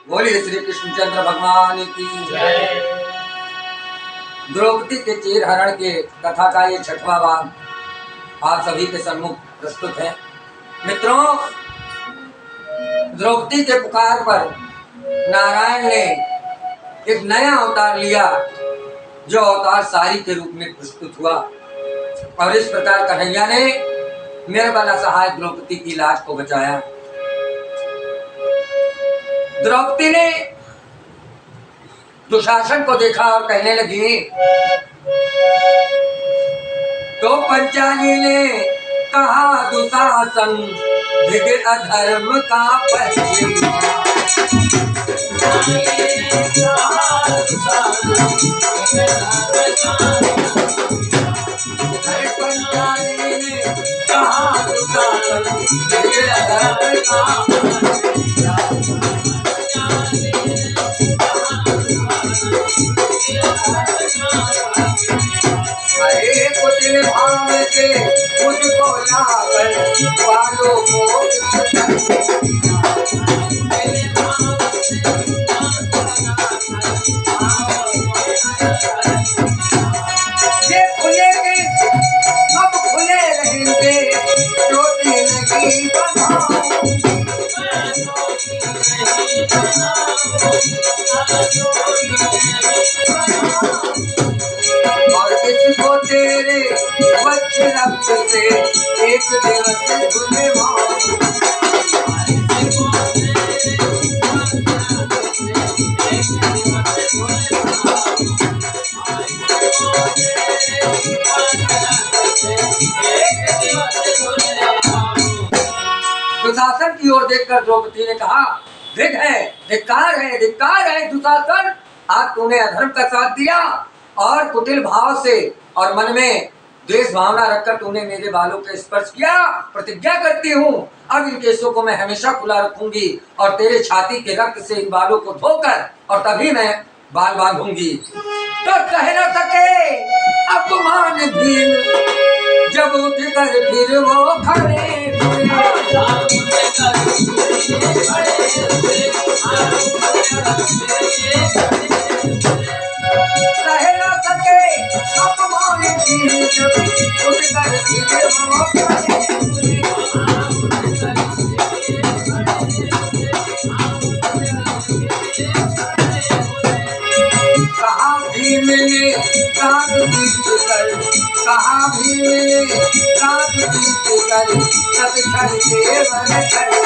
बोलिए श्री कृष्णचंद्र भगवान की जय। द्रौपदी के चीर हरण के कथा का ये 6वां भाग आप सभी के सम्मुख प्रस्तुत है। मित्रों, द्रौपदी के पुकार पर नारायण ने एक नया अवतार लिया, जो अवतार सारी के रूप में प्रस्तुत हुआ, और इस प्रकार कन्हैया ने मेरे वाला सहाय द्रौपदी की लाश को बचाया। द्रौपदी ने दुशासन को देखा और कहने लगी, तो पंचाली ने कहा, दुशासन धिग अधर्म का पंचाली ने कहा, दुशासन धिग अधर्म का कुटिल भाव के मुझको लाकर बालों को ये खुलेंगे, अब खुले रहेंगे, चोटी नहीं बनाओ। और इसको तेरे वक्ष रक्त से एक दिवस धुलवाऊं। दुशासन की ओर देखकर द्रौपदी ने कहा, धिक्कार है दुशासन, आज तूने अधर्म का साथ दिया और कुटिल भाव से और मन में द्वेष भावना रखकर तूने मेरे बालों के स्पर्श किया। प्रतिज्ञा करती हूँ, अब इन केसों को मैं हमेशा खुला रखूंगी और तेरे छाती के रक्त से इन बालों को धोकर और तभी मैं बाल बांधूंगी। तो कह न सके अपमान भीम, जब उठकर फिर वो खड़े कह न सके अपमान भीम, जब उठकर फिर वो खड़े। कहा भीम ने दांत बीत कर, कहा भीम ने दांत बीत कर, तब क्षण देवर खड़े।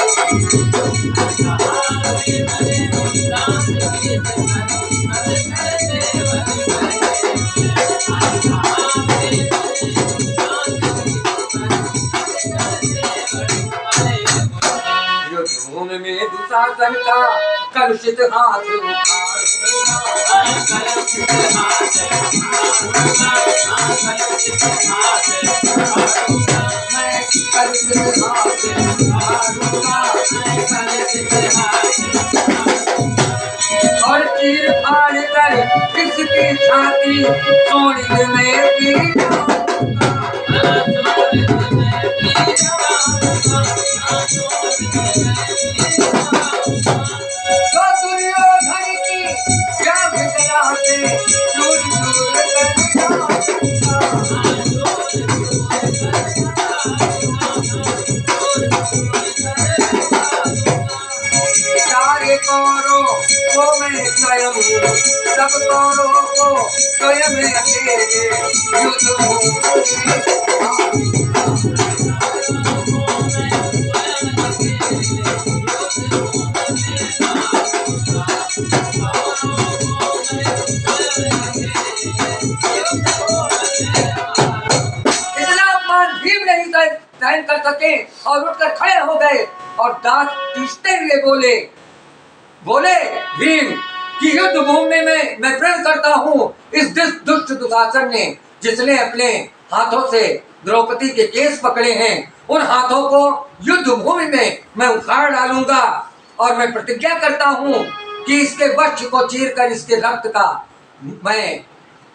युद्धभूमि में दुशासन का कलुषित हाथ और चीर फाड़ कर इसकी छाती सोने में पीटा। तो दुर्योधन की क्या भिजला से चूर चूर कर सारे कौरों को मैं स्वयं, सब कौरों को स्वयं अकेले युद्ध सहन कर सके और उठकर खड़े हो गए और दांत पीसते हुए बोले भीम कि युद्ध भूमि में मैं प्रण करता हूँ इस दुष्ट दुशासन ने, जिसने अपने हाथों से द्रौपदी के केस पकड़े हैं, उन हाथों को युद्ध भूमि में मैं उखाड़ डालूंगा और मैं प्रतिज्ञा करता हूँ कि इसके वक्ष को चीर कर इसके रक्त का मैं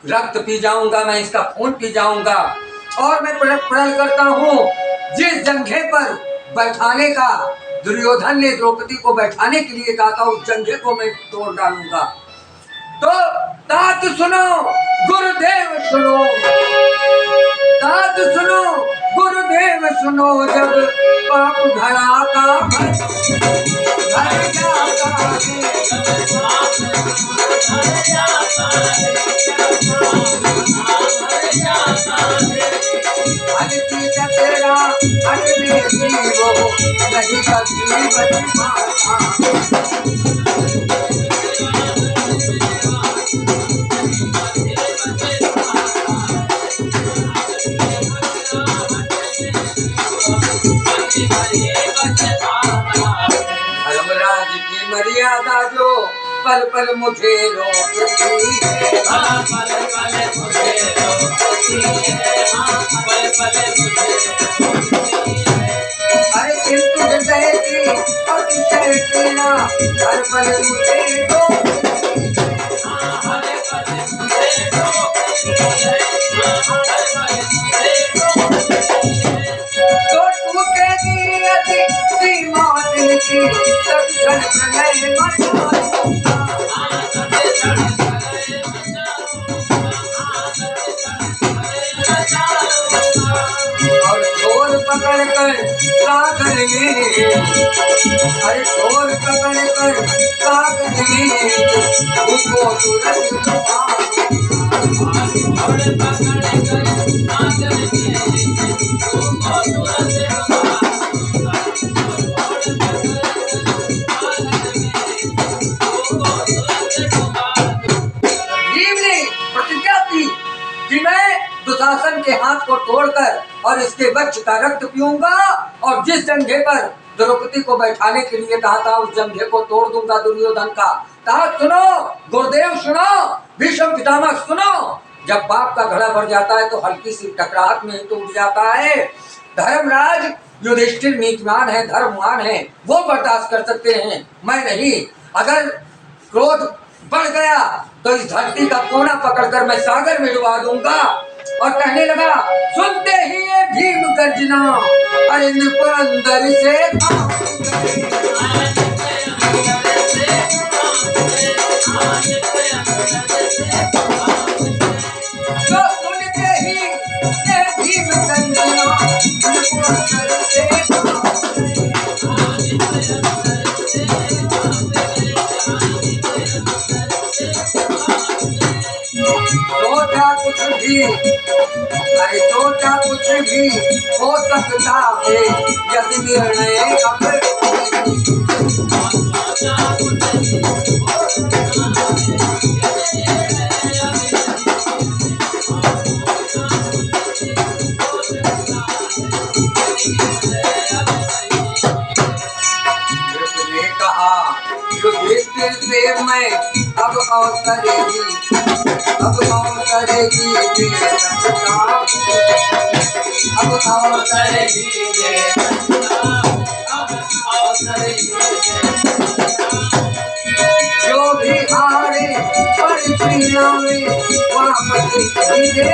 रक्त पी जाऊंगा, मैं इसका खून पी जाऊंगा। और मैं प्रण करता हूँ जिस जंघे पर बैठाने का दुर्योधन ने द्रौपदी को बैठाने के लिए कहा था, उस जंघे को मैं तोड़ डालूंगा। तो तात सुनो गुरुदेव सुनो, तात सुनो गुरुदेव सुनो, जब पाप घड़ा का भर जाता है, हलती चपेड़ा हटने की वो नहीं कभी बच पाता। धर्मराज की मर्यादा जो पल पल मुझे रोकती है, पल पल मुझे रोकती है, पल पल मुझे रोकती है। अरे किंतु हृदय की अतिशय पीड़ा हर पल मुझे रोकती है, हर पल मुझे रोकती है, हर पल मुझे रोकती है। तो टूटेगी यदि सीमा दिल की, तब क्षण प्रलय मचा दूंगा, और छोर पकड़ कर सागर में, अरे छोर पकड़ कर सागर में उसको तुरंत डुबा दुशासन के हाथ को तोड़कर और इसके वक्ष का रक्त पीऊंगा, और जिस जंघे पर द्रौपदी को बैठाने के लिए कहा था उस जंघे को तोड़ दूंगा दुर्योधन का। तात सुनो गुरुदेव सुनो, भीष्म पितामह सुनो, जब पाप का घड़ा भर जाता है तो हल्की सी टकराहट में ही टूट जाता है। धर्मराज युधिष्ठिर नीतिवान है, धर्मवान है, वो बर्दाश्त कर सकते हैं, मैं नहीं। अगर क्रोध बढ़ गया तो इस धरती का कोना पकड़कर मैं सागर में डुबा दूंगा। और कहने लगा, सुनते ही ये भीम गर्जना, अरे अंदर से तो सुनते ही ये भीम गर्जना, अंदर से सोचा कुछ भी, अरे सोचा कुछ भी हो सकता है यदि निर्णय ने कहा, युधिष्ठिर से मैं अब और करेगी, अब और करेगी अब और करेगी जो भी हारे पर पीड़ा में वापस दे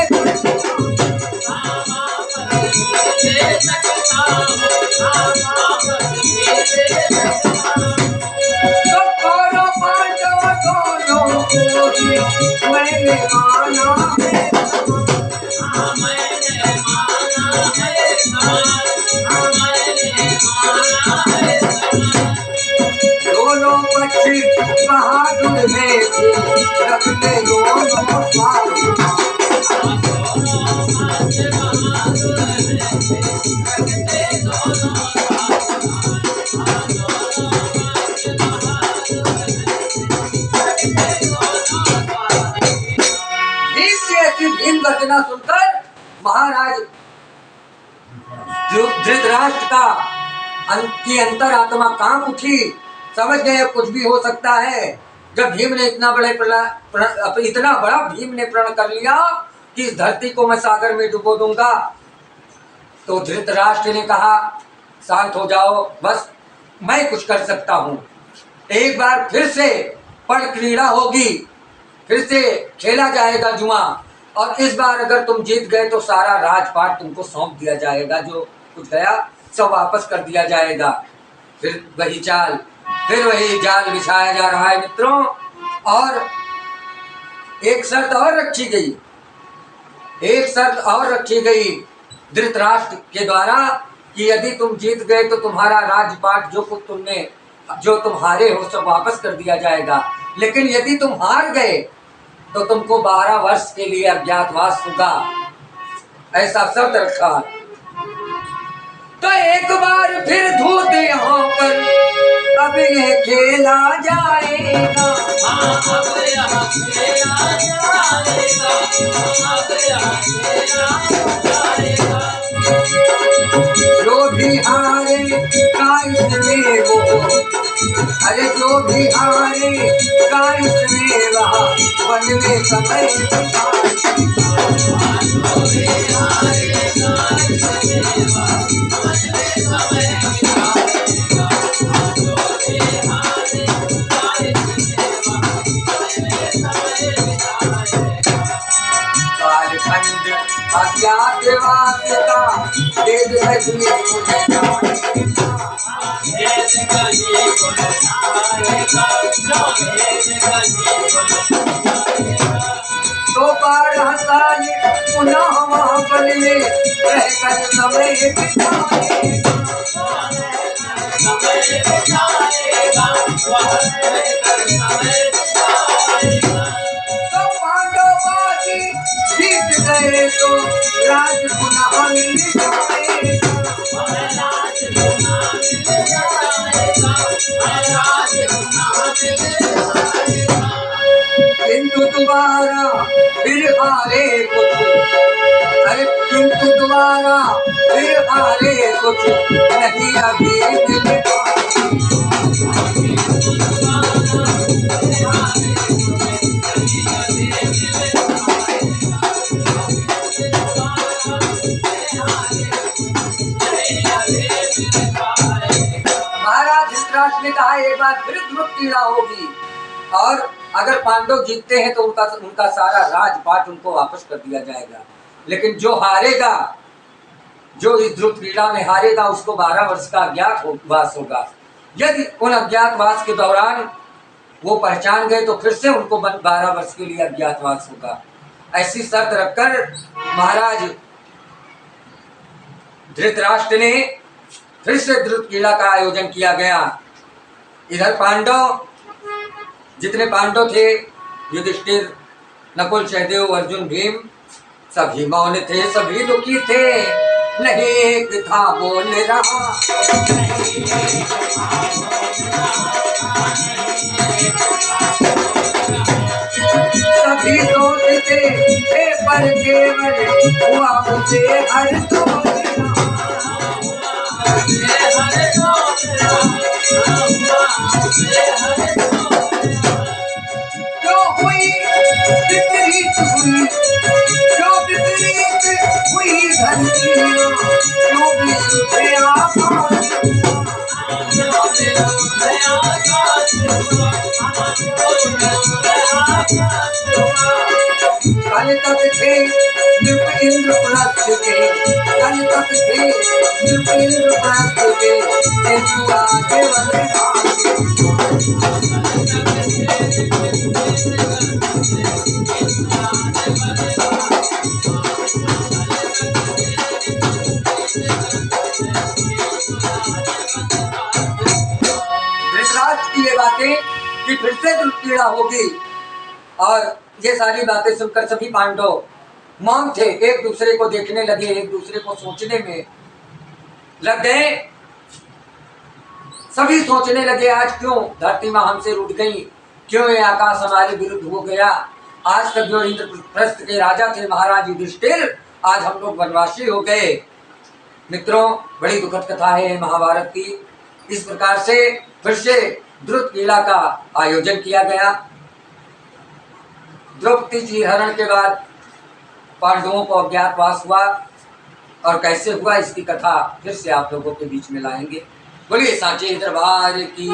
तो करो पांचों दोनों को मैंने माना है, दोनों पक्षी बहादुर है, रखते दोनों भीम गर्जना सुनकर महाराज धृतराष्ट्र की अंतरात्मा कांप उठी, समझ गए कुछ भी हो सकता है। जब भीम ने इतना बड़ा भीम ने प्रण कर लिया कि इस धरती को मैं सागर में डुबो दूंगा, तो धृतराष्ट्र ने कहा, शांत हो जाओ, बस मैं कुछ कर सकता हूँ। एक बार फिर से पण क्रीड़ा होगी, फिर से खेला जाएगा जुआ, और इस बार अगर तुम जीत गए तो सारा राजपाट तुमको सौंप दिया जाएगा, जो कुछ गया सब वापस कर दिया जाएगा। फिर वही चाल, फिर वही जाल बिछाया जा रहा है मित्रों। और एक शर्त और रखी गई, एक शर्त और रखी गई धृतराष्ट्र के द्वारा कि यदि तुम जीत गए तो तुम्हारा राजपाट जो तुम हारे हो सब वापस कर दिया जाएगा, लेकिन यदि तुम हार गए तो तुमको 12 वर्ष के लिए अज्ञातवास होगा, ऐसा शर्त रखा। तो एक बार फिर धूत यहाँ पर अब ये खेला जाएगा, अब यहाँ खेला जाएगा, अब यहाँ खेला जाएगा। जो भी हारे का इसमें वो, अरे जो भी हारे का इसमें वहाँ वन में समय कालखंड अज्ञातवास का वेद कहीं तो 12 साल पुनः वहाँ बन में रहकर समय बिताएगा। तो पांडवादी जीत गए तो राज पुनः मिल जाएगा। किंतु दोबारा फिर हारे कुछ, अरे किंतु दोबारा फिर हारे कुछ नहीं अभी मिल महाराज धृतराष्ट्र ने कहा एक बार फिर ध्रुव क्रीड़ा होगी और अगर पांडव जीतते हैं तो उनका सारा राजपाट उनको वापस कर दिया जाएगा, लेकिन जो हारेगा, जो इस ध्रुव क्रीड़ा में हारेगा उसको 12 वर्ष का अज्ञातवास होगा। यदि उन अज्ञातवास के दौरान वो पहचान गए तो फिर से उनको 12 वर्ष के लिए अज्ञातवास होगा। ऐसी शर्त रखकर महाराज धृतराष्ट्र ने फिर से ध्रुव क्रीड़ा का आयोजन किया गया। इधर पांडव, जितने पांडव थे, युधिष्ठिर, नकुल, सहदेव, अर्जुन, भीम, सभी मौन थे, सभी दुखी थे, नहीं एक था बोल रहा। सभी सोचते थे पर केवल हुआ मुझे हर तो जो हुई विपरीत हुई, जो विपरीत हुई धरती, जो भी सुधे आकाश, कल तक थे नृप इंद्रप्रस्थ के, कल तक थे नृप इंद्रप्रस्थ के, किंतु आगे धृतराष्ट्र की ये बातें कि फिर से ध्रुव क्रीड़ा होगी और ये सारी बातें सुनकर सभी पांडव मौन थे, एक दूसरे को देखने लगे, एक दूसरे को सोचने में लग गए। सभी सोचने लगे आज क्यों धरती माँ हमसे रूठ गई, क्यों ये आकाश हमारे विरुद्ध हो गया। आज तक जो इंद्रप्रस्थ के राजा थे महाराज युधिष्ठिर, आज हम लोग वनवासी हो गए। मित्रों, बड़ी दुखद कथा है महाभारत की। इस प्रकार से फिर से ध्रुव क्रीड़ा का आयोजन किया गया। द्रौपदी जी हरण के बाद पांडवों को अज्ञातवास हुआ और कैसे हुआ इसकी कथा फिर से आप लोगों के बीच में लाएंगे। बोलिए सांची दरबार की।